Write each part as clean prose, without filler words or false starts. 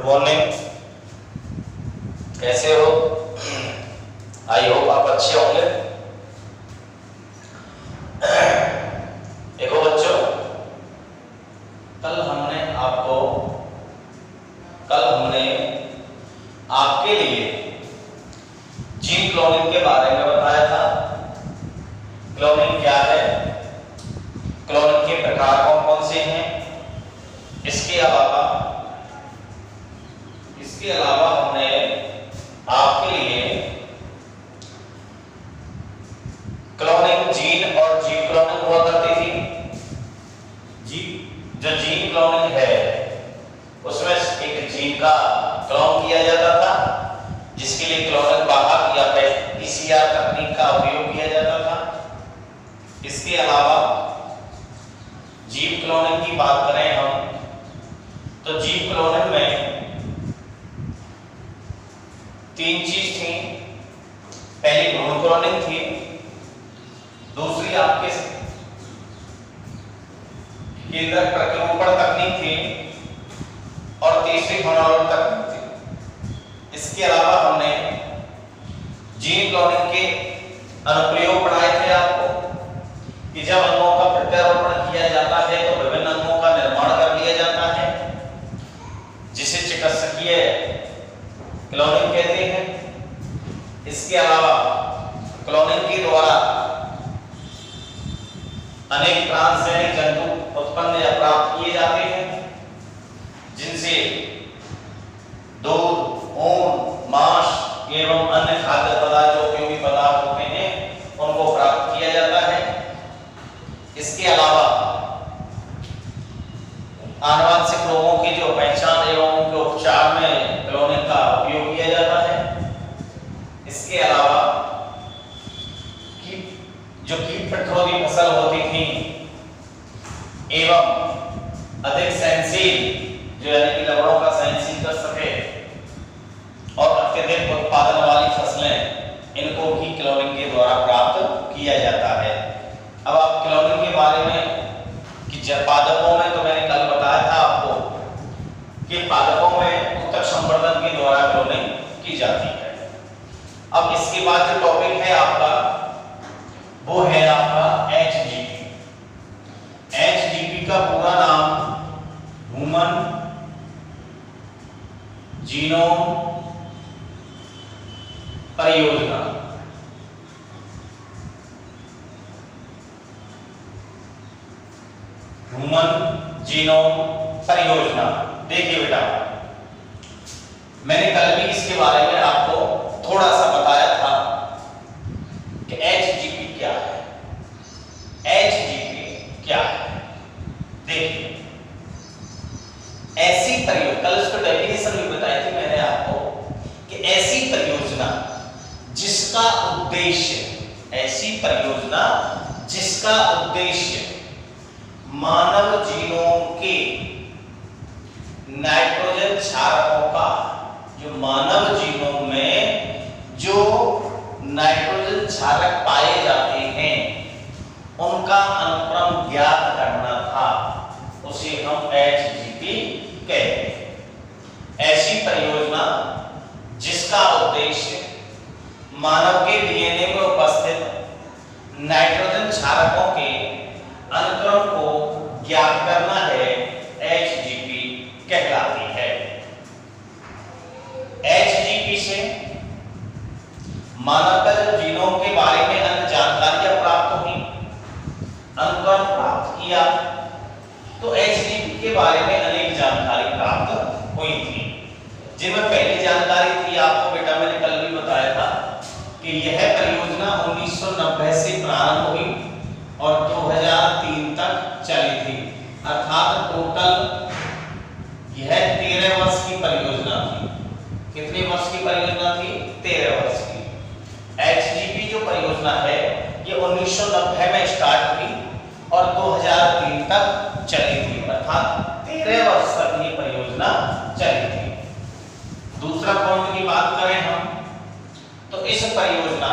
Good morning, कैसे हो? I hope आप अच्छे होंगे। देखो बच्चों, कल हमने आपके लिए जीन क्लोनिंग के बारे में बताया था। क्लोनिंग क्या है, क्लोनिंग के प्रकार कौन कौन से हैं, इसके अलावा हमने आपके लिए क्लोनिंग जीन और जीन क्लोनिंग हुआ करती थी। जो जीन क्लोनिंग है उसमें एक जीन का क्लोन किया जाता था, जिसके लिए क्लोनिंग वाहक या पीसीआर तकनीक का उपयोग किया जाता था। इसके अलावा जीन क्लोनिंग की बात करें हम, तो जीन क्लोनिंग में 3 चीज थी। पहली भ्रूण क्लोनिंग थी, दूसरी आपके केंद्रक प्रतिरूपण तकनीक थी और तीसरी भ्रूणावरण तकनीक थी। इसके अलावा हमने जीन क्लोनिंग के अनुप्रयोग पढ़ाए थे आपको कि जब अंगों का प्रत्यारोपण किया जाता है तो विभिन्न अंगों का निर्माण कर लिया जाता है, जिसे चिकित्सकीय क्लोनिंग कहते हैं। इसके अलावा क्लोनिंग के द्वारा अनेक ट्रांसजेनिक जंतु उत्पन्न या प्राप्त किए जाते हैं, जिनसे दूध, ऊन, मांस एवं अन्य खाद्य पदार्थ जो उपयोगी पदार्थ होते हैं उनको प्राप्त किया जाता है। इसके अलावा आनुवंशिक रोगों की जो पहचान एवं उनके उपचार में क्लोनिंग का उपयोग किया जाता है। इसके अलावा जो कीट प्रतिरोधी फसल होती थी एवं अधिक सहनशील, जो यानी कि लवणों का सहनशील कर सके और अत्यधिक उत्पादन वाली फसलें, इनको भी क्लोनिंग के द्वारा प्राप्त किया जाता है। अब आप क्लोनिंग के बारे में कि पादपों में, तो मैंने कल बताया था आपको कि पादपों में ऊतक संवर्धन के द्वारा क्लोनिंग की जाती है। अब इसके बाद जो टॉपिक है आपका, वो है आपका एचजीपी। एचजीपी का पूरा नाम ह्यूमन जीनोम परियोजना। ह्यूमन जीनोम परियोजना। देखिए बेटा, मैंने कल भी इसके बारे में आपको थोड़ा सा बताया था कि एचजीपी क्या है। एचजीपी क्या है, देखिए, ऐसी परियोजना, कल इसको डेफिनेशन भी बताई थी मैंने आपको कि ऐसी परियोजना जिसका उद्देश्य मानव जीनोम के नाइट्रोजन क्षारकों का, जो मानव जीनोम में जो नाइट्रोजन क्षारक पाए जाते हैं उनका अनुक्रम ज्ञात करना था, उसे हम एचजीपी कहते हैं। ऐसी परियोजना जिसका उद्देश्य मानव के डीएनए में उपस्थित नाइट्रोजन क्षारकों के अनुक्रम को ज्ञात करना है, एचजीपी कहलाती है। एचजीपी से मानव का जब जीनोम के बारे में अन्य जानकारियां प्राप्त हुई, अनुक्रम प्राप्त किया, तो एचजीपी के बारे में अनेक जानकारी प्राप्त हुई थी। जिनमें पहली जानकारी थी आपको बेटा, मैंने कल भी बताया था कि यह परियोजना 1990 से प्रारंभ हुई और 2003 तक चली थी, अर्थात टोटल यह 13 वर्ष की परियोजना थी। कितने वर्ष की परियोजना थी? 13 वर्ष की। एचजीपी जो परियोजना है ये 1990 में स्टार्ट हुई और 2003 तक चली थी, अर्थात 13 वर्ष तक ये परियोजना चली थी। दूसरा पॉइंट की बात करें हम, तो इस परियोजना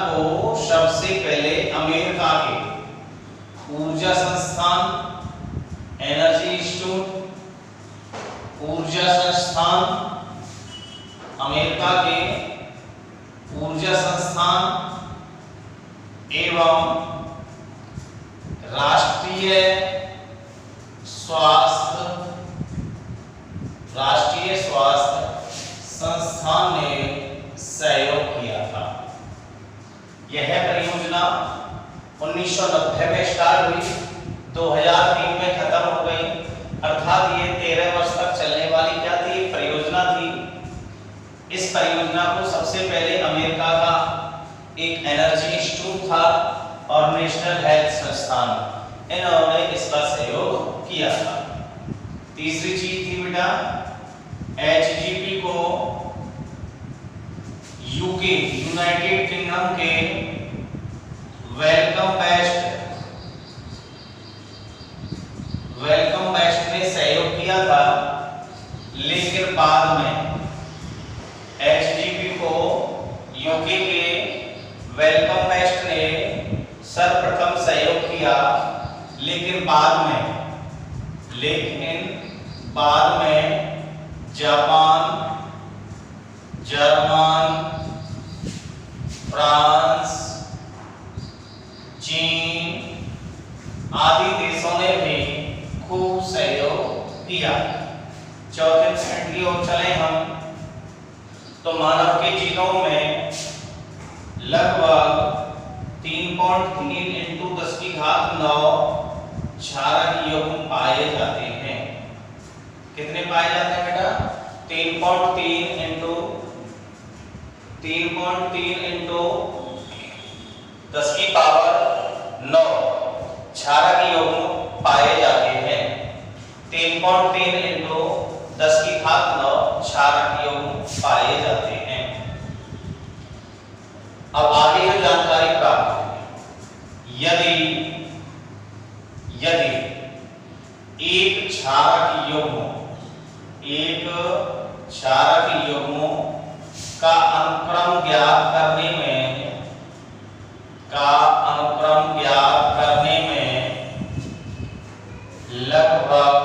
को सबसे पहले अमेरिका के ऊर्जा संस्थान एनर्जी इंस्टीट्यूट ऊर्जा संस्थान, अमेरिका के ऊर्जा संस्थान एवं राष्ट्रीय स्वास्थ्य संस्थान ने सहयोग किया था। यह परियोजना 1990 में स्टार्ट हुई, 2003 में खत्म हो गई। अर्थात ये 13 वर्ष तक चलने वाली क्या थी, परियोजना थी। इस परियोजना को सबसे पहले अमेरिका का एक एनर्जी इंस्टीट्यूट था और नेशनल हेल्थ संस्थान, इन्होंने इसका सहयोग किया था। तीसरी चीज थी बेटा, एचजीपी को यूके यूनाइटेड किंगडम के वेलकम बेस्ट ने सहयोग किया था, लेकिन बाद में एचजीपी को यूके के वेलकम बेस्ट ने सर्वप्रथम सहयोग किया, लेकिन बाद में जापान, जर्मन, फ्रांस, चीन आदि देशों ने भी खूब सहयोग किया। चौथे पॉइंट की ओर चले हम तो मानव के जीनोम में लगभग 3.3 × 10⁹ क्षारक यौगिक पाए जाते हैं। कितने पाए जाते हैं बेटा? 3.3 × 10⁹ क्षारक यौगिक पाए जाते हैं। 3.3 × 10⁹ क्षारक यौगिक पाए जाते हैं। अब आगे जो जानकारी प्राप्त होगी, यदि एक क्षारक यौगिकों का अनुक्रम ज्ञात करने में लगभग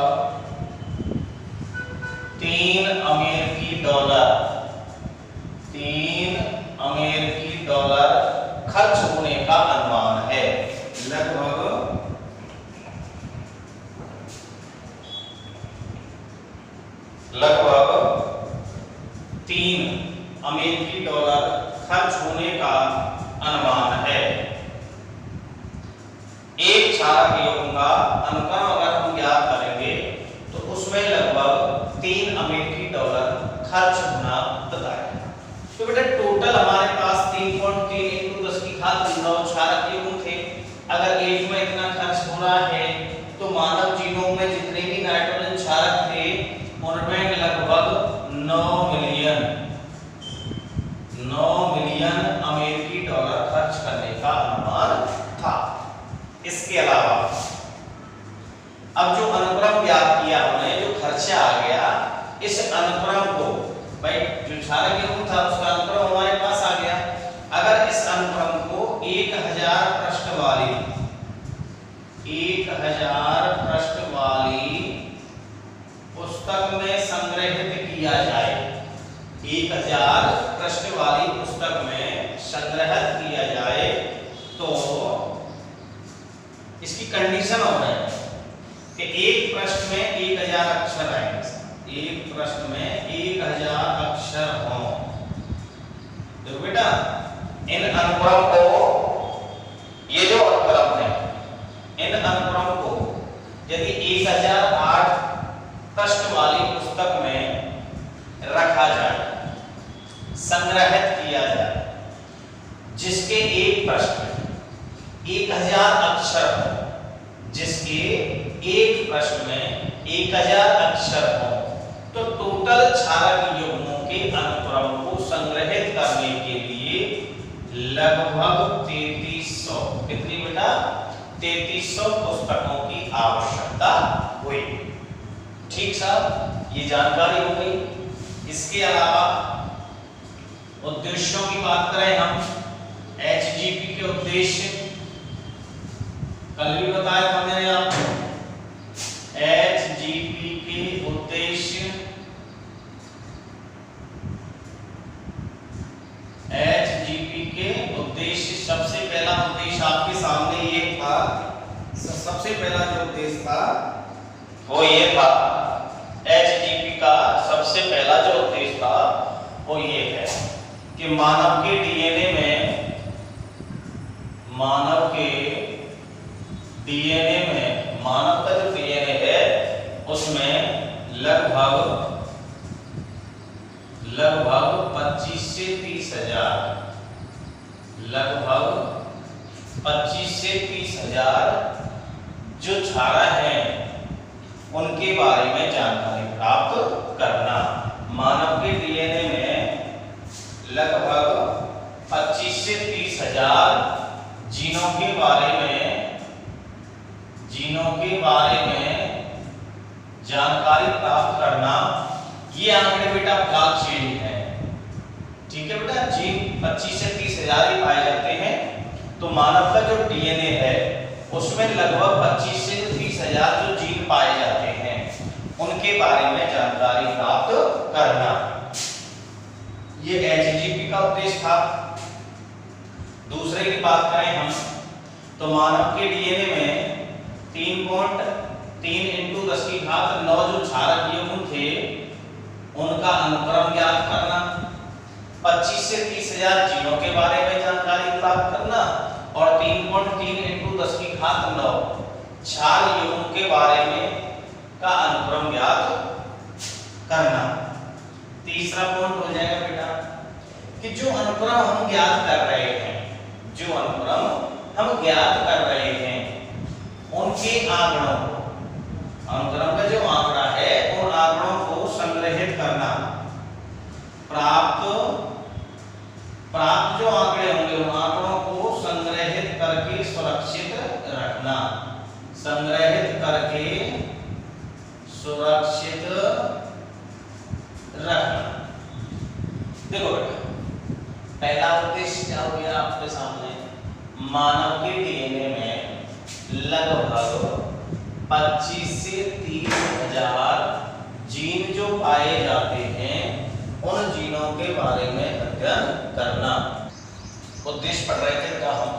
$3 अमेरिकी डॉलर खर्च होने का अनुमान है। लगभग $3 अमेरिकी डॉलर खर्च होने का अनुमान है। एक क्षारक यौगिक का अनुक्रम अगर हम ज्ञात करेंगे तो उसमें लगभग $3 अमेरिकी डॉलर खर्च होना बताया। तो बेटा टोटल हमारे पास 3.3 × 10⁹ क्षारक यौगिक थे। अगर एक में इतना खर्च हो रहा है तो मानव जीनोम में जितने भी नाइट्रोजन क्षारक थे उनमें लगभग 9 मिलियन अमेरिकी डॉलर खर्च करने का अनुमान था। इसके अलावा अब जो अनुक्रम ज्ञात किया हमने, जो खर्चा आ गया, इस अनुक्रम को भाई जो क्षारक यौगिक था उसका अनुक्रम हमारे पास आ गया। अगर इस अनुक्रम को 1000 पृष्ठ वाली पुस्तक में संग्रहित किया जाए, 1000 पृष्ठ वाली पुस्तक में संग्रहित किया जाए तो इसकी कंडीशन हो रही है कि एक पृष्ठ में 1000 अक्षर आएंगे। एक पृष्ठ में 1000 अक्षर हों। देखो बेटा, इन अनुक्रम को, ये जो अनुक्रम है, इन अनुक्रम को यदि 1008 पृष्ठ वाली पुस्तक में रखा जाए, संग्रहित किया जाए, जिसके एक पृष्ठ में 1000 अक्षर हो, जिसके एक पृष्ठ में 1000 अक्षर हो, तो टोटल क्षारक यौगिकों के अनुक्रम को संग्रहित करने के लिए लगभग 3300, कितनी बेटा? 3300 पुस्तकों की आवश्यकता हुई। ठीक साहब, ये जानकारी हो गई। इसके अलावा उद्देश्यों की बात करें हम, एचजीपी के उद्देश्य कल भी बताया था मैंने आपको। एचजीपी ये था एचजीपी का सबसे पहला जो उद्देश्य था वो ये है कि मानव के डीएनए में मानव का जो डीएनए है उसमें लगभग 25 से 30 हजार जो छारा है उनके बारे में जानकारी प्राप्त करना। मानव के डीएनए में लगभग 25 से 30 हजार जीनों के बारे में जानकारी प्राप्त करना। ये आंकड़े बेटा ब्लॉकचेन है, ठीक है बेटा। जीन 25 से 30 हजार ही पाए जाते हैं, तो मानव का जो डीएनए है उसमें लगभग 25 से 30 हजार जो जीन पाए जाते हैं उनके बारे में जानकारी प्राप्त करना, ये एचजीपी का उद्देश्य था। दूसरे की बात करें हम तो मानव के डीएनए में 3.3 × 10⁹ जो क्षारक युग्म थे उनका अनुक्रम ज्ञात करना, 25 से 30 हजार जीनों के बारे में जानकारी प्राप्त करना और 3.3 × 10⁹ क्षार युग्म के बारे में का अनुक्रम ज्ञात करना। तीसरा पॉइंट हो जाएगा बेटा कि जो अनुक्रम हम ज्ञात कर रहे हैं उनके आंकड़ों को, अनुक्रम का जो आंकड़ा है उन आंकड़ों को संग्रहित करना, प्राप्त जो आंकड़े होंगे उन आंकड़ों को संग्रहित करके सुरक्षित रखना, देखो बेटा पहला उद्देश्य क्या हो गया आपके सामने, मानव के डीएनए में लगभग 25 से 30 हजार जीन जो पाए जाते हैं उन जीनों के बारे में अध्ययन करना। उद्देश्य पढ़ रहे थे बेटा हम,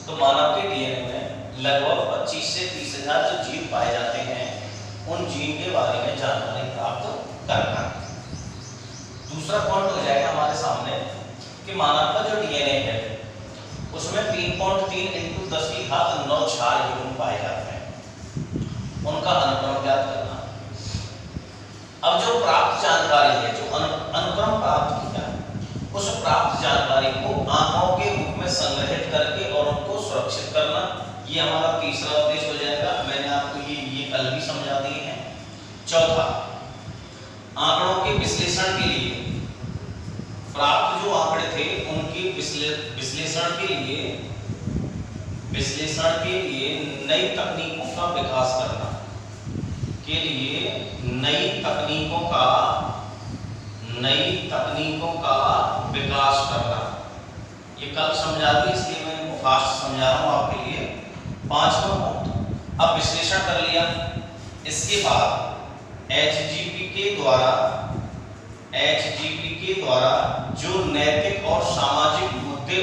तो मानव के डीएनए में लगभग 25 से 30 हजार जो जीन पाए जाते हैं उन जीन के बारे में जानकारी प्राप्त करना। दूसरा पॉइंट हो जाएगा हमारे सामने कि मानव का जो डीएनए है उसमें 3.3 × 10⁹ क्षार युग्म पाए जाते हैं, उनका अनुक्रम ज्ञात करना। अब जो प्राप्त जानकारी है, जो अनुक्रम प्राप्त किया, उस प्राप्त जानकारी को आंकड़ों के रूप में संग्रहित करके और उनको सुरक्षित करना, ये हमारा तीसरा उद्देश्य हो जाएगा। मैंने आपको ये कल भी समझा दिए हैं। चौथा, आंकड़ों के विश्लेषण के लिए, प्राप्त जो आंकड़े थे उनके विश्लेषण के लिए नई तकनीकों का विकास करना, ये कल समझा दी, इसलिए मैं इनको फास्ट समझा रहा हूँ आपके लिए। पांचवा पॉइंट, अब विश्लेषण कर लिया, इसके बाद एचजीपी के द्वारा जो नैतिक और सामाजिक मुद्दे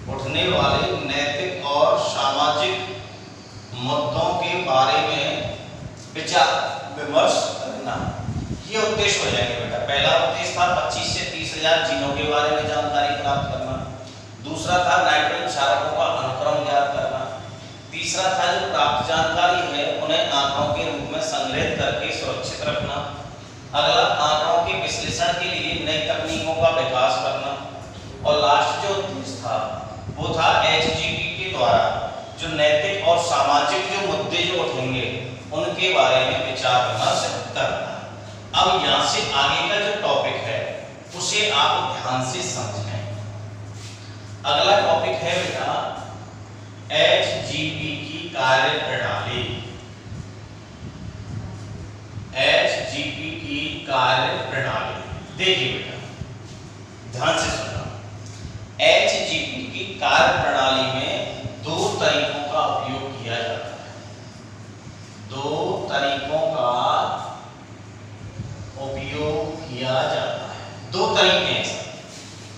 उठने वाले नैतिक और सामाजिक मुद्दों के बारे में विचार विमर्श करना, ये उद्देश्य हो जाएंगे बेटा। पहला उद्देश्य था 25 से 30 हजार जीनों के बारे में जानकारी प्राप्त करना, दूसरा था नाइट्रोजन क्षारकों का अनुक्रम ज्ञात करना, तीसरा था जो प्राप्त जानकारी है उन्हें आंकड़ों के रूप में संग्रहित करके सुरक्षित रखना, अगला आंकड़ों के विश्लेषण के लिए नई तकनीकों का विकास करना, और लास्ट जो उद्देश्य था वो था एचजीपी के द्वारा जो नैतिक और सामाजिक जो मुद्दे जो उठेंगे उनके बारे में विचार विमर्श करना। अब यहाँ से आगे का जो टॉपिक है उसे आप ध्यान से समझें। अगला टॉपिक है बेटा एचजीपी की कार्यप्रणाली। एचजीपी की कार्यप्रणाली देखिए बेटा, ध्यान से सुनना। एचजीपी की कार्यप्रणाली में दो तरीकों का उपयोग किया जाता है। दो तरीकों का उपयोग किया जाता है। दो तरीके हैं सर।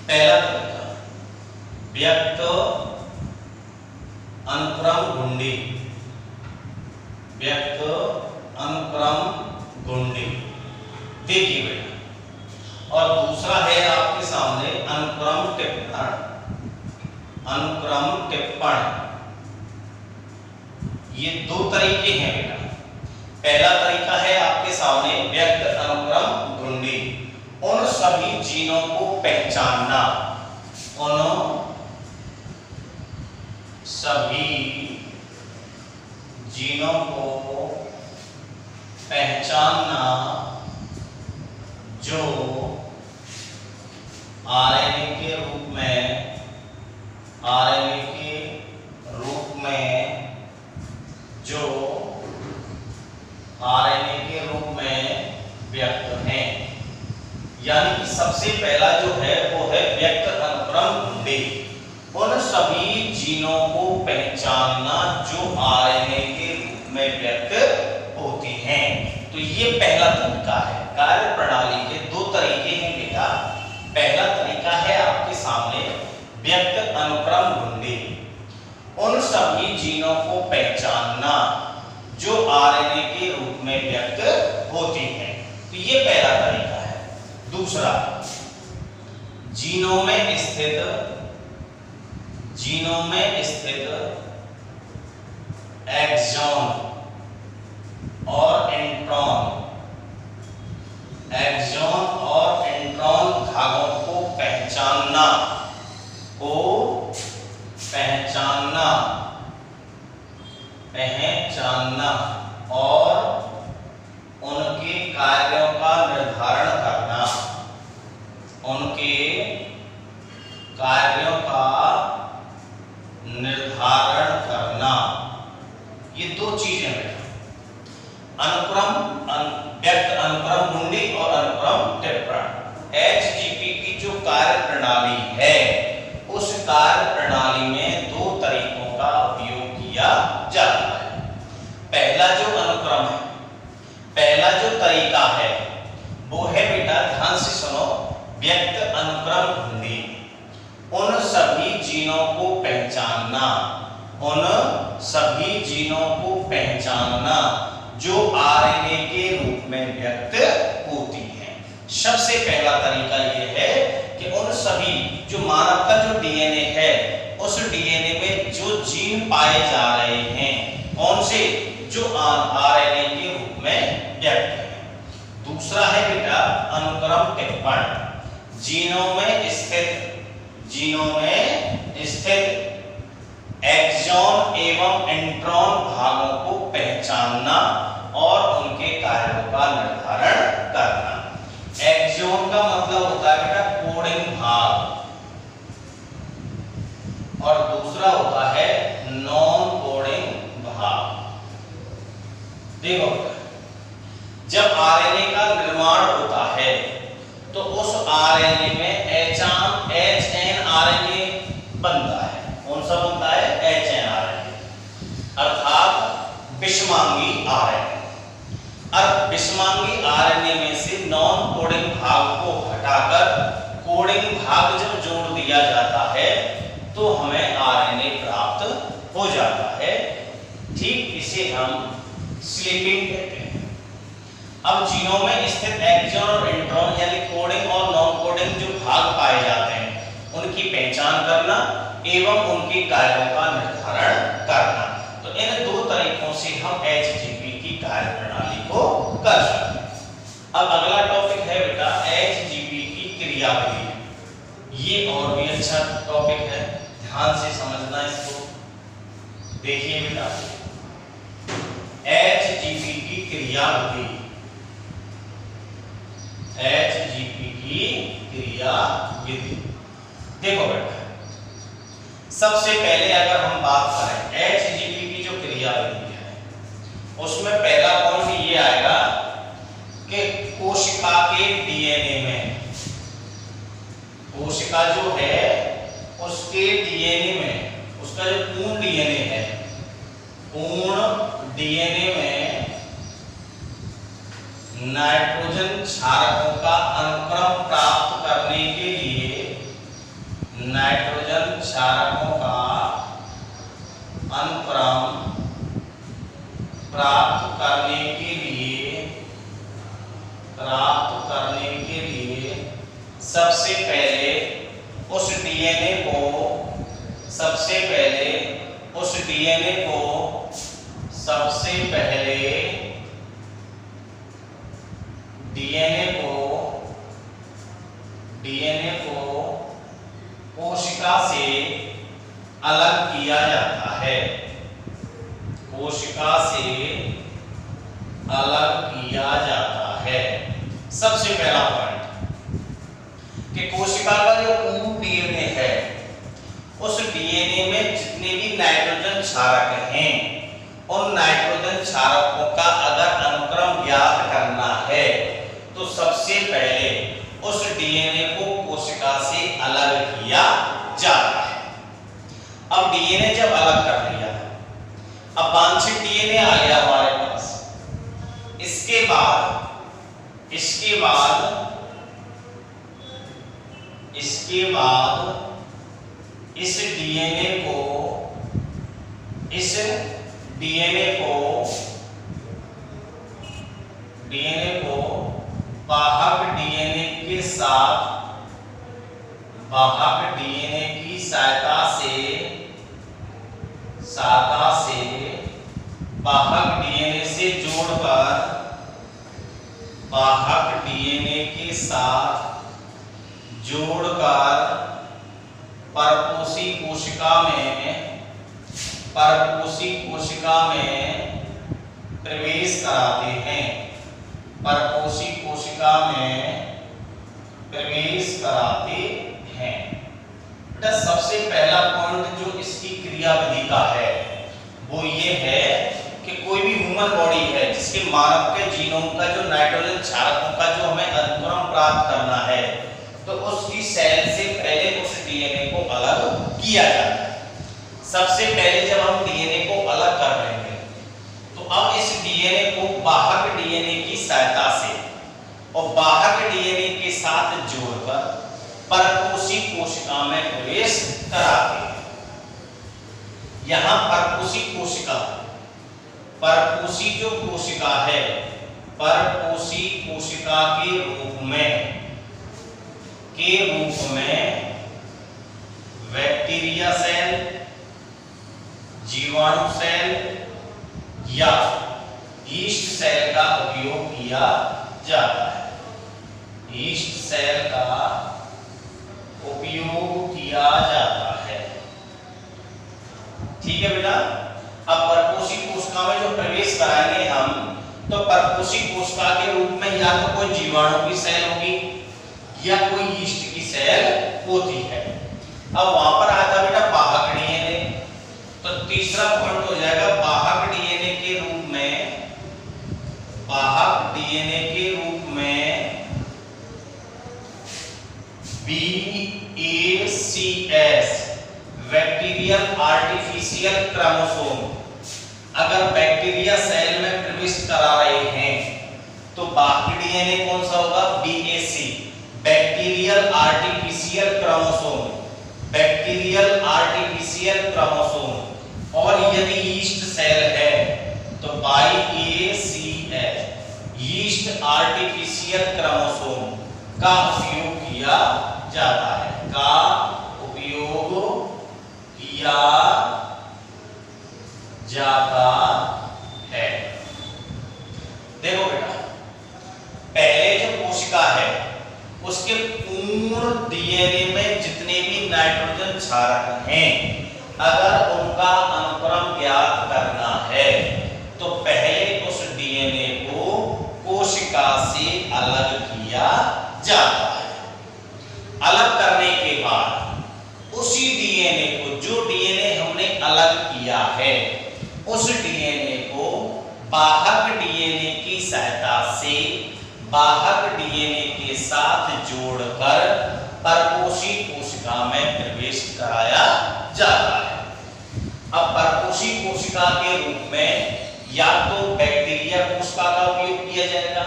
पहला तरीका व्यक्त अनुक्रम घुंडी, व्यक्त ये दो तरीके हैं बेटा। पहला तरीका है आपके सामने व्यक्त अनुक्रम ढूंढी, उन सभी जीनों को पहचानना, उन सभी जीनों को पहचानना जो आरएनए के रूप में व्यक्त हैं। यानी कि सबसे पहला जो है वो है व्यक्त अनुक्रम ढूंढे, उन सभी जीनों को पहचानना जो आरएनए के रूप में व्यक्त होती हैं। तो ये पहला तरीका है। कार्य प्रणाली के दो तरीके हैं बेटा। पहला तरीका है आपके सामने व्यक्त अनुक्रम ढूंढे, उन सभी जीनों को पहचानना जो आरएनए के रूप में व्यक्त होती हैं। तो ये पहला तरीका है। दूसरा, जीनों में स्थित एक्सॉन और इंट्रॉन भागों को पहचानना और उनके कार्यों का निर्धारण करना, ये दो चीजें हैं। व्यक्त अनुक्रम ढूंढी और अनुक्रम टिप्पण। एचजीपी की जो कार्य प्रणाली है, उस कार्य प्रणाली में दो तरीकों का उपयोग किया जाता है। पहला जो अनुक्रम है, पहला जो तरीका है वो है बेटा, ध्यान से सुनो, व्यक्त अनुक्रम ढूंढी, उन सभी जीनों को पहचानना जो आरएनए के रूप में व्यक्त होती हैं। सबसे पहला तरीका ये है कि उन सभी जो मानव का जो डीएनए है, उस डीएनए में जो जीन पाए जा रहे हैं, कौन से, जो आरएनए के रूप में व्यक्त है। दूसरा है बेटा अनुक्रम टिप्पण, जीनों में स्थित एक्सॉन एवं इंट्रॉन भागों को पहचानना और उनके कार्यों का निर्धारण करना। एक्सॉन का मतलब होता है बेटा कोडिंग भाग, और दूसरा होता है नॉन कोडिंग भाग। देखो, जब आरएनए का निर्माण होता है तो उस आरएनए में एचएनआरएनए बनता है। कौन सा बनता है? एचएनआरएनए, अर्थात विषमांगी आरएनए। अब विषमांगी आरएनए में से नॉन कोडिंग भाग को हटाकर कोडिंग भाग जब जोड़ दिया जाता है तो हमें आरएनए प्राप्त हो जाता है। ठीक इसे हम स्लीपिंग कहते हैं। अब जीनों में स्थित एक्सॉन और इंट्रॉन यानी कोडिंग और नॉन कोडिंग जो भाग पाए जाते हैं, उनकी पहचान करना एवं उनके कार्यों का निर्धारण करना। तो इन दो तरीकों से हम एचजीपी की कार्य प्रणाली को कर सकते हैं। अब अगला टॉपिक है बेटा एचजीपी की क्रियाविधि। ये और भी अच्छा टॉपिक है, ध्यान से समझना इसको। देखिए बेटा, एचजीपी की क्रियाविधि, देखो बेटा, सबसे पहले अगर हम बात करें एचजीपी की जो क्रियाविधि है, उसमें पहला पॉइंट ये आएगा कि कोशिका के डीएनए में, कोशिका जो है उसके डीएनए में, उसका जो पूर्ण डीएनए है, पूर्ण डीएनए में नाइट्रोजन क्षारकों का अनुक्रम प्राप्त करने के लिए, नाइट्रोजन क्षारकों का अनुक्रम प्राप्त करने के लिए सबसे पहले उस डीएनए को सबसे पहले डीएनए को कोशिका से अलग किया जाता है, कोशिका से अलग किया जाता है। सबसे पहला पॉइंट कि कोशिका का जो पूर्ण डीएनए है उस डीएनए में जितने भी नाइट्रोजन क्षारक हैं उन नाइट्रोजन क्षारकों का अगर अनुक्रम ज्ञात करना है तो सबसे पहले उस डीएनए को कोशिका से अलग किया जाता है। अब डीएनए जब अलग कर लिया, अब वांछित डीएनए आ गया हमारे पास। इसके बाद इस डीएनए को वाहक डीएनए की सहायता से वाहक डीएनए से जोड़कर वाहक डीएनए के साथ जोड़कर परपोषी कोशिका में प्रवेश कराते हैं, परपोषी कोशिका में प्रवेश कराते हैं। बेटा सबसे पहला पॉइंट जो इसकी क्रियाविधि का है वो ये है कि कोई भी ह्यूमन बॉडी है जिसके मानव के जीनोम का जो नाइट्रोजन क्षारकों का जो हमें अनुक्रम प्राप्त करना है तो उसकी सेल से पहले उस डीएनए को अलग किया जाता है। सबसे पहले जब हम डीएनए को अलग कर लेंगे तो अब इस डीएनए को वाहक डीएनए की सहायता से और वाहक डीएनए के साथ जोड़कर परपोषी कोशिका में प्रवेश कराते हैं। यहाँ परपोषी जो कोशिका है, परपोषी कोशिका के रूप में बैक्टीरिया सेल, जीवाणु सेल या यीस्ट सेल का उपयोग किया जाता है, यीस्ट सेल का उपयोग किया जाता है। ठीक है बेटा। अब परपोषी कोशिका में जो प्रवेश कराएंगे हम तो परपोषी कोशिका के रूप में या तो कोई जीवाणु की सेल होगी या कोई यीस्ट की सेल होती है। अब वहां पर आता बेटा वाहक डीएनए, तो तीसरा पॉइंट हो जाएगा वाहक डीएनए के रूप में BACS बैक्टीरियल आर्टिफिशियल क्रोमोसोम। अगर बैक्टीरिया सेल में प्रवेश करा रहे हैं तो बाकी डीएनए कौन सा होगा? BAC bacterial artificial chromosome, bacterial artificial chromosome. और यदि यीस्ट सेल है तो YACS यीस्ट आर्टिफिशियल क्रोमोसोम का उपयोग किया जाता है, देखो बेटा पहले जो कोशिका है उसके पूर्ण डीएनए में जितने भी नाइट्रोजन क्षारक हैं अगर उनका अनुक्रम ज्ञात करना है तो पहले उस डीएनए को कोशिका से अलग किया जाता है। अलग करने के बाद उसी डीएनए को, जो डीएनए हमने अलग किया है, उस डीएनए को वाहक डीएनए की सहायता से वाहक डीएनए के साथ जोड़कर परपोषी कोशिका में प्रवेश कराया जाता है। अब परपोषी कोशिका के रूप में या तो बैक्टीरिया कोशिका का उपयोग किया जाएगा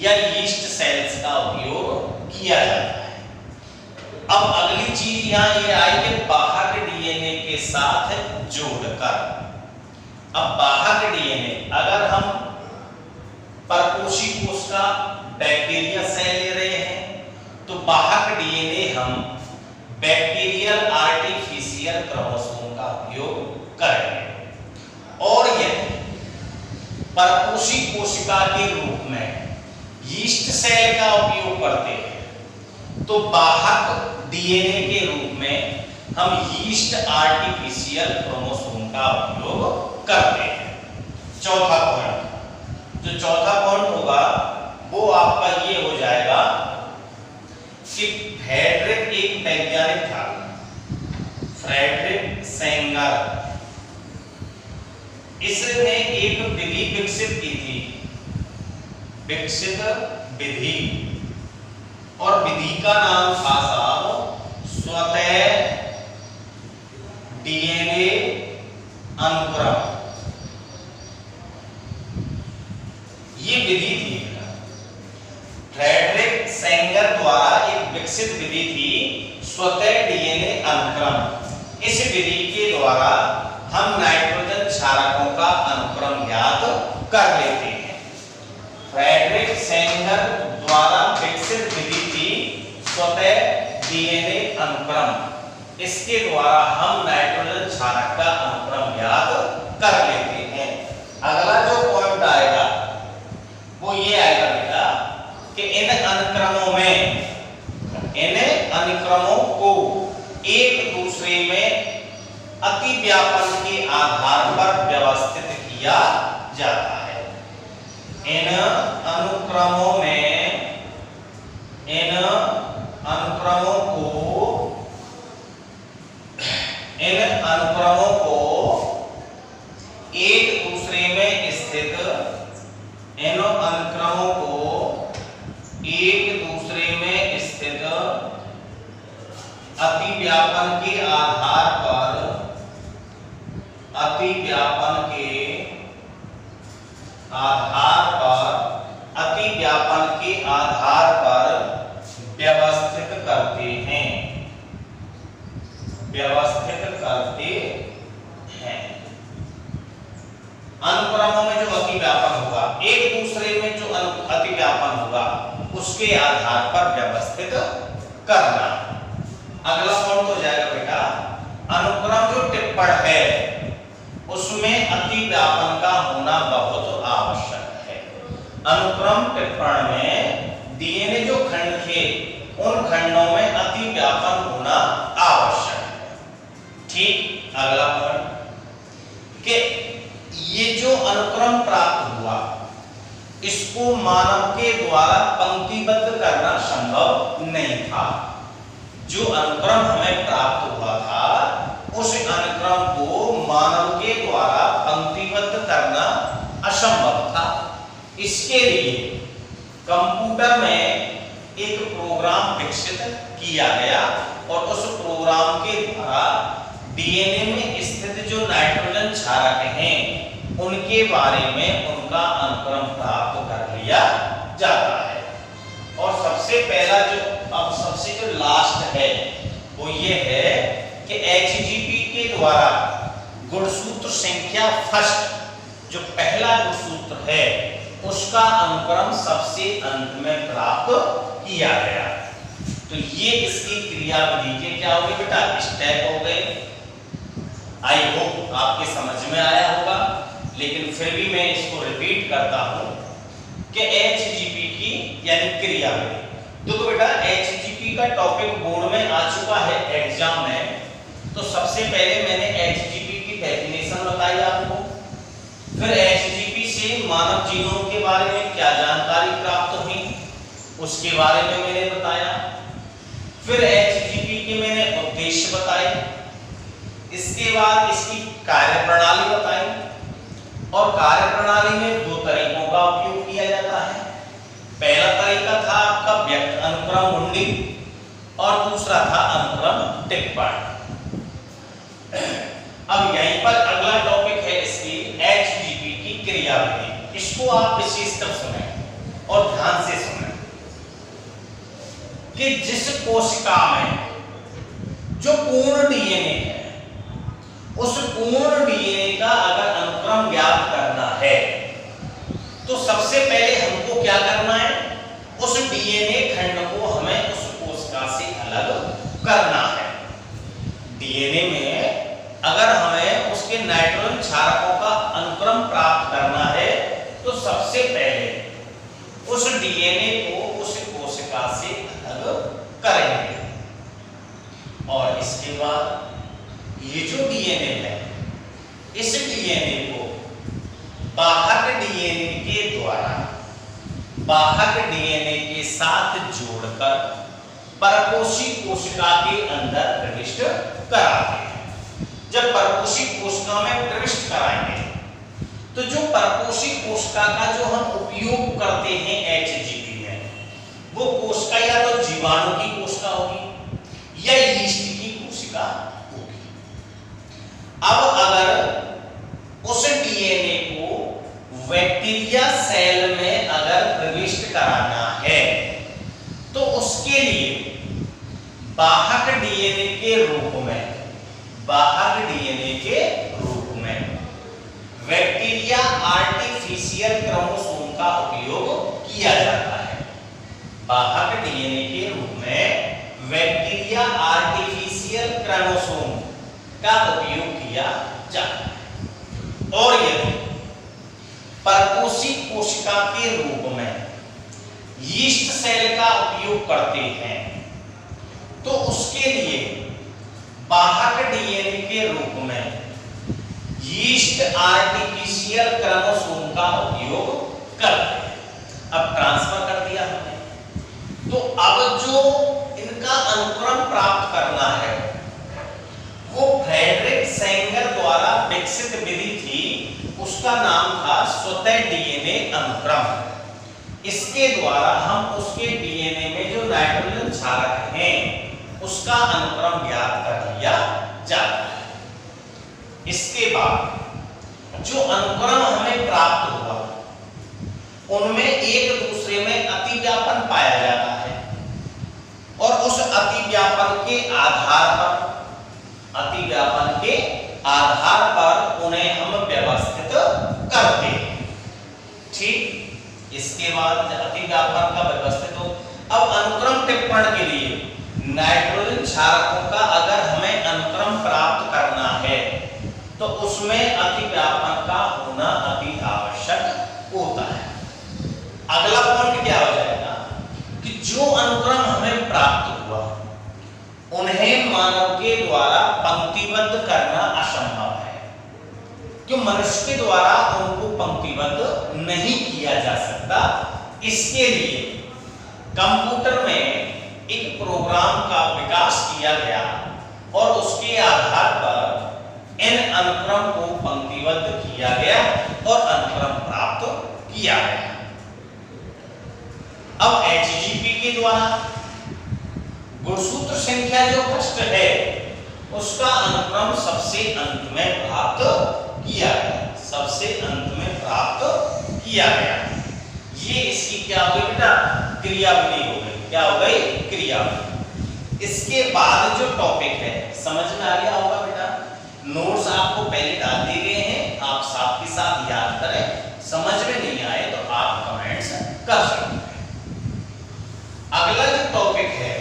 या यीस्ट सेल्स का उपयोग किया जाता है। अब अगली चीज यहां ये आई कि वाहक डीएनए के साथ जोड़कर। अब वाहक डीएनए अगर हम परपोषी कोशिका बैक्टीरिया सेल ले रहे हैं तो वाहक डीएनए हम बैक्टीरियल आर्टिफिशियल क्रोमोसोम का उपयोग करेंगे। और यदि परपोषी कोशिका के रूप में यीस्ट सेल का उपयोग करते हैं, तो वाहक डीएनए के रूप में हम यीस्ट आर्टिफिशियल क्रोमोसोम का उपयोग करते हैं। चौथा पॉइंट, जो चौथा पॉइंट होगा वो आपका ये हो जाएगा कि फ्रेडरिक एक वैज्ञानिक था, फ्रेडरिक सेंगर। इसने एक विधि विकसित की थी, विकसित विधि, और विधि का नाम था साहब स्वतः डीएनए अनुक्रम। ये विधि थी फ्रेडरिक सेंगर द्वारा एक विकसित विधि थी स्वतः डीएनए अनुक्रम। इस विधि के द्वारा हम नाइट्रोजन क्षारकों का अनुक्रम याद कर लेते हैं। फ्रेडरिक सेंगर द्वारा विकसित विधि थी स्वतः डीएनए अनुक्रम। इसके द्वारा हम नाइट्रोजन क्षारक का अनुक्रम याद कर लेते हैं। अगला जो पॉइंट आएगा वो ये आएगा बेटा कि इन अनुक्रमों को एक दूसरे में अति व्यापन के आधार पर व्यवस्थित किया जाता है। इन अनुक्रमों को एक दूसरे में स्थित अति व्यापन के आधार पर व्यवस्थित करते हैं। अनुक्रमों में जो अति व्यापन होगा, एक दूसरे में जो अति व्यापन होगा, उसके आधार पर व्यवस्थित करना। अगला पॉइंट हो जाएगा बेटा, अनुक्रम जो टिप्पण है उसमें अति व्यापन का होना बहुत आवश्यक है। अनुक्रम टिप्पण में डीएनए जो खंड थे उन खंडों में अति व्यापन होना आवश्यक है। ठीक। अगला पॉइंट कि ये जो अनुक्रम प्राप्त हुआ इसको मानव के द्वारा पंक्तिबद्ध करना संभव नहीं था। जो अनुक्रम हमें प्राप्त हुआ था उस अनुक्रम को मानव के द्वारा पंक्तिबद्ध करना असंभव था। इसके लिए कंप्यूटर में एक प्रोग्राम विकसित किया गया और उस प्रोग्राम के द्वारा डीएनए में स्थित जो नाइट्रोजन क्षारक हैं उनके बारे में उनका अनुक्रम प्राप्त कर लिया जाता है। और सबसे पहला सबसे जो लास्ट है वो ये है कि एचजीपी के द्वारा गुणसूत्र संख्या फर्स्ट, जो पहला गुणसूत्र है उसका अनुक्रम सबसे अंत में प्राप्त किया गया। तो ये इसकी क्रियाविधि के क्या हो गए बेटा, स्टेप हो गए। आई होप आपके समझ में आया होगा, लेकिन फिर भी मैं इसको रिपीट करता हूं कि एचजीपी की यानी क्रियाविधि। देखो बेटा, एचजीपी का टॉपिक बोर्ड में आ चुका है एग्जाम में। तो सबसे पहले मैंने एचजीपी की डेफिनेशन बताई आपको, फिर एचजीपी से मानव जीनोम के बारे में क्या जानकारी प्राप्त हुई उसके बारे में मैंने बताया, फिर एचजीपी के मैंने उद्देश्य बताए, इसके बाद इसकी कार्यप्रणाली बताई। और कार्यप्रणाली में दो तरीकों का उपयोग किया जाता है। पहला तरीका था आपका व्यक्त अनुक्रम मुंडी और दूसरा था अनुक्रम टिप्पण। अब यहीं पर अगला टॉपिक है इसकी एचजीपी की क्रियाविधि। इसको आप विशेषकर सुनें और ध्यान से सुनें कि जिस कोशिका में जो पूर्ण डीएनए है उस पूर्ण डीएनए का अगर अनुक्रम ज्ञात करना है तो सबसे पहले हमको क्या करना है, उस डीएनए खंड को हमें उस कोशिका से अलग करना है। डीएनए में अगर हमें उसके नाइट्रोजन क्षारकों का अनुक्रम प्राप्त करना है सबसे पहले उस डीएनए को उस कोशिका से अलग करेंगे और इसके बाद ये जो डीएनए है, इस डीएनए को बाहर डीएनए के द्वारा बाहर डीएनए के साथ जोड़कर परपोषी कोशिका के अंदर प्रविष्ट कराते हैं। जब परपोषी कोशिका में प्रविष्ट कराएंगे तो जो परपोषी कोशिका का जो हम उपयोग करते हैं एचजीपी में, वो कोशिका या तो जीवाणु की कोशिका होगी या यीस्ट की कोशिका होगी। अब अगर उस डीएनए को बैक्टीरिया सेल में अगर प्रविष्ट कराना है तो उसके लिए बाहर डीएनए के रूप में बैक्टीरिया आर्टिफिशियल क्रोमोसोम का उपयोग किया जाता है। बाहर डीएनए के रूप में बैक्टीरिया आर्टिफिशियल क्रोमोसोम का उपयोग किया जाता है। और यदि परपोषी कोशिका के रूप में यीस्ट सेल का उपयोग करते हैं तो उसके लिए बाहर डीएनए के रूप में यीस्ट आर्टिफिशियल क्रोमोसोम का उपयोग करते हैं। अब ट्रांसफर कर दिया हमने, तो अब जो इनका अनुक्रम प्राप्त करना है वो फ्रेडरिक सेंगर द्वारा विकसित विधि थी, उसका नाम था स्वतः डीएनए अनुक्रम। इसके द्वारा हम उसके डीएनए में जो नाइट्रोजन क्षारक हैं उसका अनुक्रम ज्ञात कर लिया जाता है। इसके बाद जो अनुक्रम हमें प्राप्त हुआ उनमें एक दूसरे में अतिव्यापन पाया जाता है और उस अतिव्यापन के आधार पर उन्हें हम व्यवस्थित करते हैं। ठीक, इसके बाद अतिव्यापन का व्यवस्थित हो। अब अनुक्रम टिप्पण के लिए नाइट्रोजन क्षारकों का अगर हमें अनुक्रम प्राप्त करना है तो उसमें अतिव्यापन का होना अति आवश्यक होता है। अगला पॉइंट क्या हो जाएगा कि जो अनुक्रम हमें प्राप्त हुआ उन्हें मानव के द्वारा पंक्तिबद्ध करना असंभव है, क्यों? मनुष्य के द्वारा उनको पंक्तिबद्ध नहीं किया जा सकता। इसके लिए कंप्यूटर में एक प्रोग्राम का विकास किया गया और उसके आधार पर इन अनुक्रम को पंक्तिबद्ध किया गया और अनुक्रम प्राप्त किया गया। अब एचजीपी के द्वारा गुणसूत्र संख्या जो कष्ट है उसका अनुक्रम सबसे अंत में प्राप्त किया गया। ये इसकी क्या हो गई बेटा? क्रियाविधि हो गई। क्या हो गई? क्रियाविधि। इसके बाद जो टॉपिक है समझ में आ गया होगा बेटा। नोट्स आपको पहले डाल दिए गए हैं, आप साथ के साथ याद करें। समझ में नहीं आए तो आप कमेंट्स कर सकते हैं। अगला जो टॉपिक है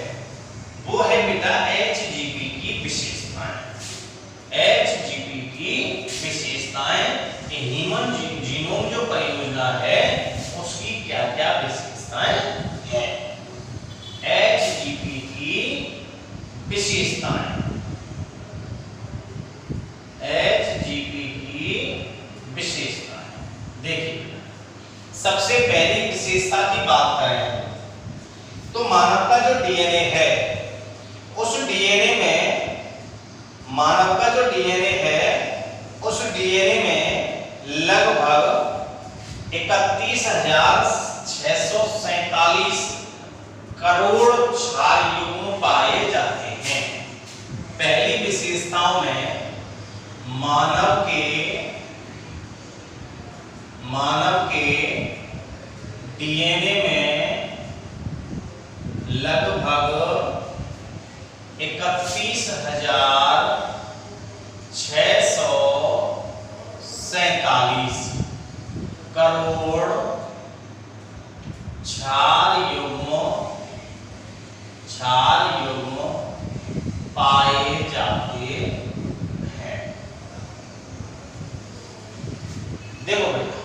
वो है बेटा एचजीपी की विशेषताएं। एचजीपी की विशेषताएं, ह्यूमन जीनोम जो परियोजना है उसकी क्या क्या विशेषताएं हैं। एचजीपी की विशेषताएं, एचजीपी की विशेषताएं देखिए। सबसे पहली विशेषता की बात करें तो मानव का जो डीएनए है उस डीएनए में उस डीएनए में लगभग 31,647 करोड़ क्षार युग्म पाए जाते हैं। पहली विशेषताओं में मानव के डीएनए में लगभग 31,647 करोड़ क्षार युग्म पाए जाते हैं। देखो बेटा,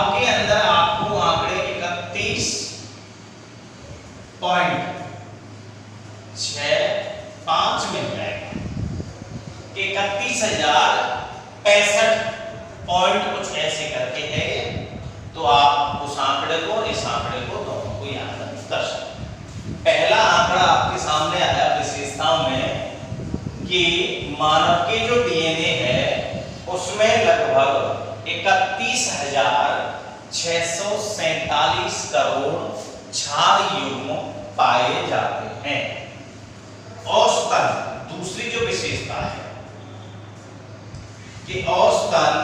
घाव के अंदर आपको आंकड़े 31.65 मिल जाएगा। 31,065 पॉइंट कुछ ऐसे करके है। तो आप उस आंकड़े को, इस आंकड़े को, दोनों को याद कर सकते। पहला आंकड़ा आपके सामने आया विशेषताओं में कि मानव के जो डीएनए है उसमें लगभग 31,647 करोड़ क्षार युग्म पाए जाते हैं। औसतन दूसरी जो विशेषता है कि औसतन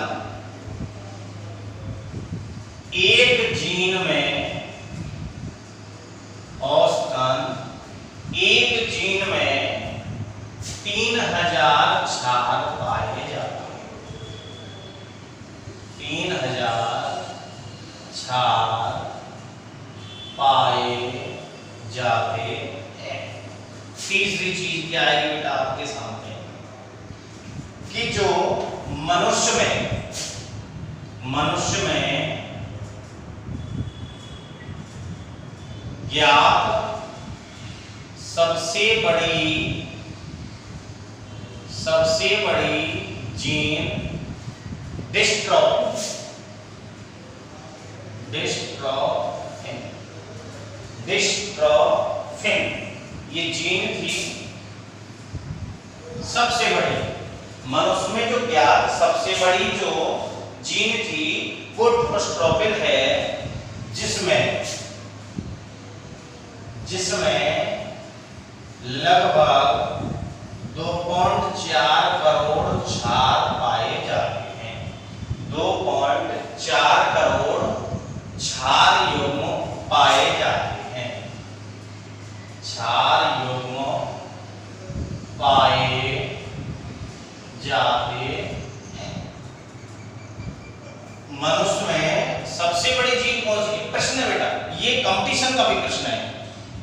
एक जीन में 3,000 क्षार पाए जाते हैं। 3,000 क्षार पाए जाते हैं। तीसरी चीज क्या आएगी बेटा आपके सामने कि जो मनुष्य में ज्ञात सबसे बड़ी जीन डिस्ट्रोफिन ये जीन थी सबसे बड़ी। मनुष्य में जो ज्ञात सबसे बड़ी जो जीन थी वो डिस्ट्रोफिन है, जिसमें लगभग 2.4 करोड़ क्षार पाए जाते हैं। 2.4 करोड़ क्षार युग्म पाए जाते हैं। क्षार युग्म पाए जाते हैं। मनुष्य में सबसे बड़ी जीन कौन सी? प्रश्न है बेटा, ये कंपटीशन का भी प्रश्न है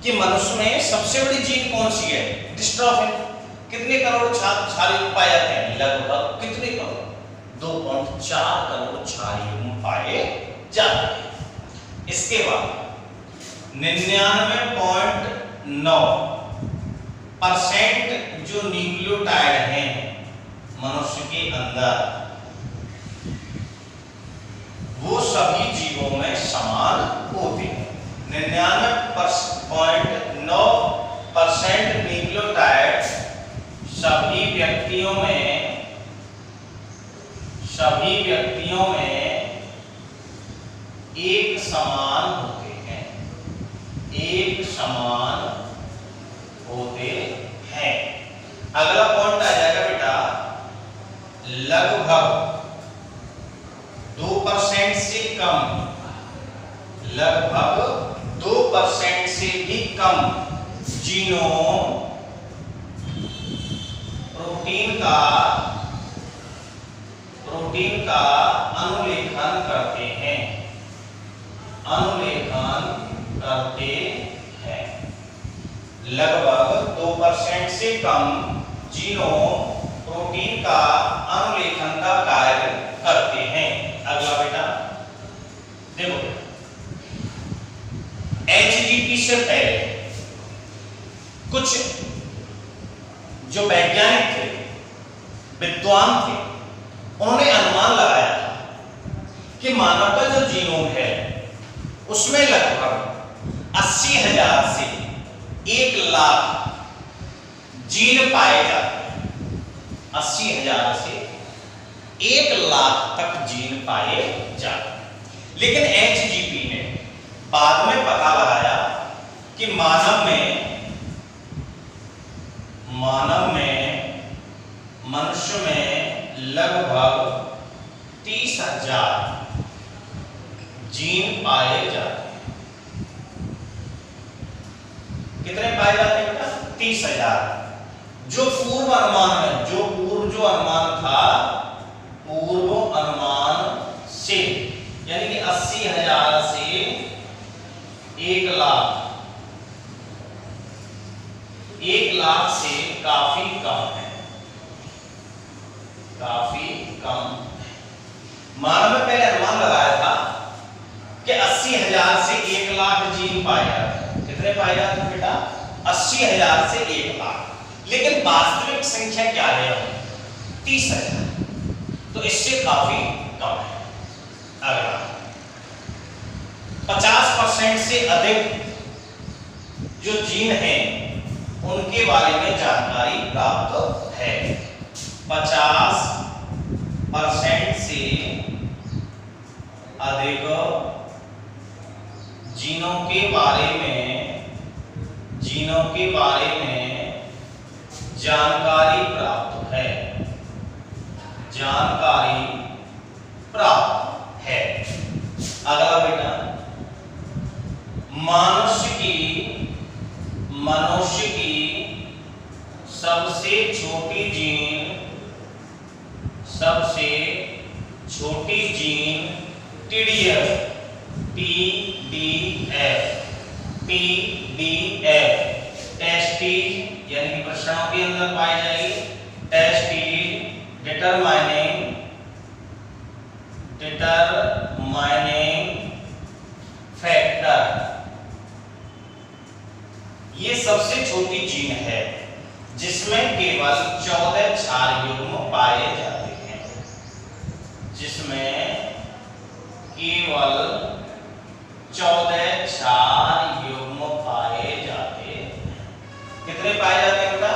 कि मनुष्य में सबसे बड़ी जीन कौन सी है? डिस्ट्रोफिन। कितने करोड़ क्षार युग्म पाए जाते हैं? लगभग कितने करोड़? 2.4 करोड़ क्षार युग्म पाए जाते हैं। इसके बाद 99.9% जो न्यूक्लियोटाइड हैं मनुष्य के अंदर वो सभी जीवों में समान होते हैं। 99.9% न्यूक्लियोटाइड सभी व्यक्तियों में एक समान होते हैं। अगला पॉइंट आ जाएगा बेटा, लगभग 2% से कम, लगभग 2% से भी कम जीनों प्रोटीन का अनुलेखन करते हैं। लगभग 2% से कम जीनों प्रोटीन का अनुलेखन का कार्य करते हैं। अगला बेटा देखो, एचजीपी से पहले कुछ जो वैज्ञानिक थे, विद्वान थे, उन्होंने अनुमान लगाया था कि मानव का जो जीनोम है उसमें लगभग 80,000 से 1,00,000 जीन पाए जाते हैं। 80,000 से 1,00,000 तक जीन पाए जाते हैं। लेकिन एचजीपी ने बाद में पता लगाया कि मानव में मनुष्य में लगभग 30,000 जीन पाए जाते हैं। कितने पाए जाते हैं बेटा? 30,000। जो पूर्व अनुमान था, पूर्व अनुमान से, यानी कि 80,000 से 1,00,000, 1,00,000 से काफी कम है, काफी कम। मानव में पहले अनुमान लगाया था 80,000 से 1 लाख जीन पाए जाते हैं। कितने पाए जाते हैं बेटा? 80,000 से 1 लाख। लेकिन वास्तविक संख्या क्या है? 30,000। तो इससे काफी कम है। अगला 50% से अधिक जो जीन हैं उनके बारे में जानकारी प्राप्त है। 50% से अधिक जीनों के बारे में जानकारी प्राप्त है। अगला बेटा मनुष्य की सबसे छोटी जीन TDF टेस्टीज यानी कि प्रश्नों के अंदर पाई जाएगी। टेस्टीज डिटरमाइनिंग फैक्टर, ये सबसे छोटी जीन है जिसमें केवल 14 क्षार युग्म पाए जाते हैं। जिसमें केवल 14 क्षार युग्म पाए जाते हैं। कितने पाए जाते हैं बेटा?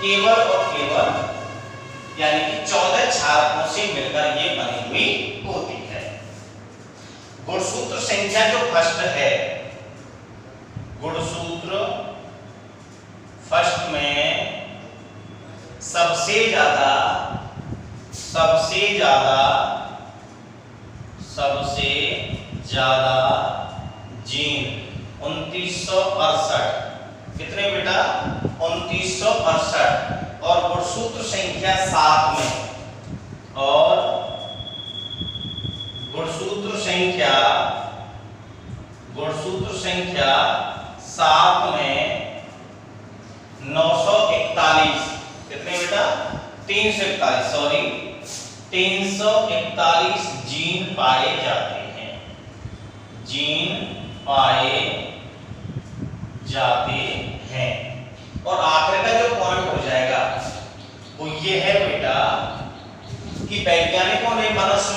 केवल और केवल, यानी कि 14 क्षारकों से मिलकर ये बनी हुई होती है। गुणसूत्र संख्या जो फर्स्ट है, गुणसूत्र फर्स्ट में सबसे ज्यादा जीन 2968। कितने बेटा? 2968। और गुणसूत्र संख्या 7 में, और गुणसूत्र संख्या 7 में 941। कितने बेटा? 341, सॉरी 341 जीन पाए जाते हैं। और आखिर का जो पॉइंट हो जाएगा वो ये है बेटा कि वैज्ञानिकों ने मनुष्य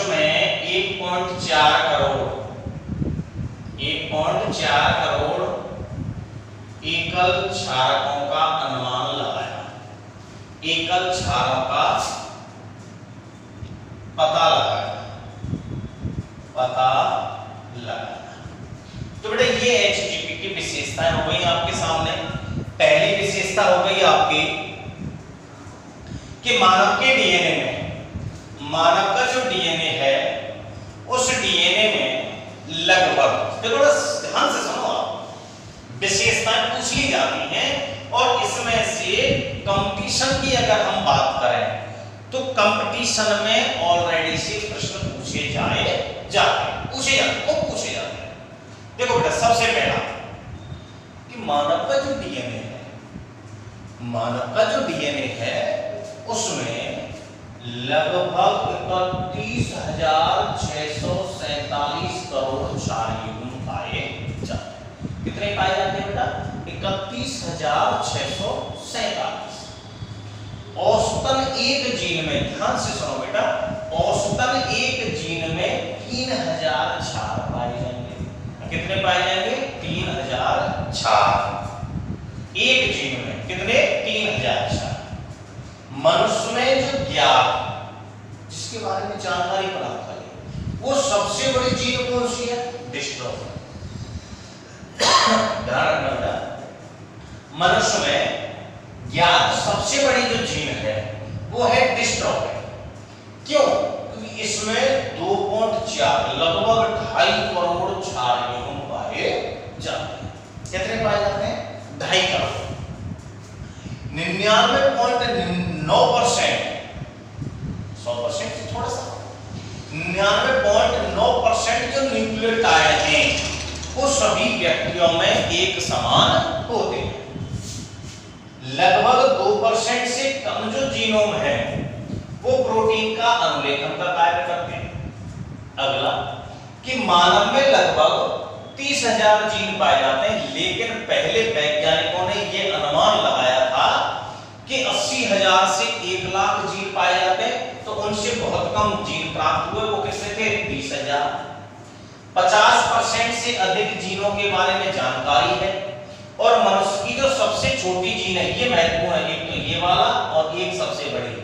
में 1.4 करोड़ एकल क्षारकों का अनुमान लगाया। एकल क्षारों का पता लगाया। तो बेटा ये HGP की विशेषताएं हो गई आपके सामने। पहली विशेषता हो गई आपकी कि मानव के डीएनए में, मानव का जो डीएनए है उस डीएनए में लगभग, देखो ध्यान से सुनो आप, विशेषताएं पूछ ली जाती हैं। और इसमें से कंपटीशन की अगर हम बात करें तो कंपटीशन में ऑलरेडी से प्रश्न पूछे जाते हैं। देखो बेटा सबसे पहला कि मानव का जो डीएनए है उसमें लगभग 31,647 करोड़ क्षार युग्म पाए जाते हैं। कितने पाए जाते हैं बेटा? 31,647। औसतन एक जीन में, ध्यान से सुनो बेटा, औसतन एक जीन में 3,000 क्षार पाए जाएंगे। कितने पाए जाएंगे? 3,000 क्षार एक जीन में। कितने? 3,000 क्षार। मनुष्य में जो ज्ञात, जिसके बारे में जानकारी प्राप्त करें, वो सबसे बड़ी जीन कौन सी है? डिस्ट्रोफिन। ध्यान रखना, मनुष्य में ज्ञात सबसे बड़ी जो जीन है वो है डिस्ट्रोफिन। क्यों? क्योंकि इसमें 2.4 लगभग 2.5 करोड़ क्षार युग्म पाए जाते हैं। कितने पाए जाते हैं? 2.5 करोड़। 99.9%, 100% से थोड़ा सा, 99.9% जो न्यूक्लियोटाइड हैं वो सभी व्यक्तियों में एक समान होते हैं। लगभग 2% से कम जो जीनोम है वो प्रोटीन का अनुलेखन का कार्य करते हैं। अगला कि मानव में लगभग 30,000 जीन पाए जाते हैं, लेकिन पहले वैज्ञानिकों ने ये अनुमान लगाया था कि 80,000 से 1,00,000 जीन पाए जाते हैं, तो उनसे बहुत कम जीन प्राप्त हुए। वो किससे थे? 30,000। 50% से अधिक जीनों के बारे में जानकारी है, और मनुष्य की जो सबसे छोटी जीन है, ये महत्वपूर्ण है, एक तो ये वाला और एक सबसे बड़ी।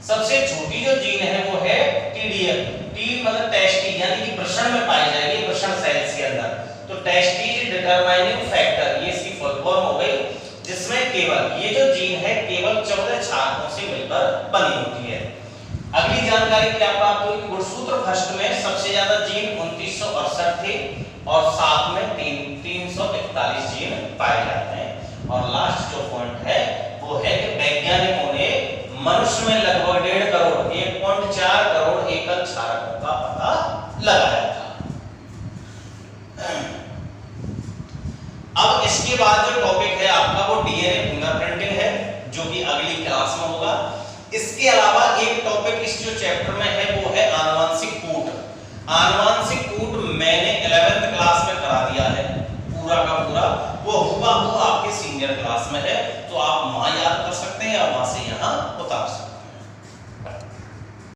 सबसे छोटी जो जीन है वो है TDF। टी मतलब टेस्टी, यानी कि वृषण में पाई जाएगी, वृषण सेल्स के अंदर। तो टेस्टीज डिटरमाइनिंग फैक्टर, ये इसकी फुल फॉर्म हो गई, जिसमें केवल ये जो जीन है केवल 14 क्षारों से मिलकर बनी होती है। अगली जानकारी क्या प्राप्त हुई? गुणसूत्र फर्स्ट में सबसे ज्यादा जीन 2968 थे, और साथ में 341 जीन पाए जाते हैं। और लास्ट जो पॉइंट है वो है कि वैज्ञानिकों ने मनुष्य में लगभग 1.5 करोड़ 1.4 करोड़ एकल क्षारकों का पता लगाया था। अब इसके बाद जो टॉपिक है आपका वो डीएनए फिंगरप्रिंटिंग है, जो कि अगली क्लास में होगा। इसके अलावा एक टॉपिक इस जो चैप्टर में है वो है आनुवंशिक कूट। आनुवंशिक कूट मैंने 11th क्लास में करा दिया है पूरा का पूरा, वो हुआ आपके सीनियर क्लास में है, तो आप वहां याद कर सकते हैं या वहां से यहां उतार सकते हैं।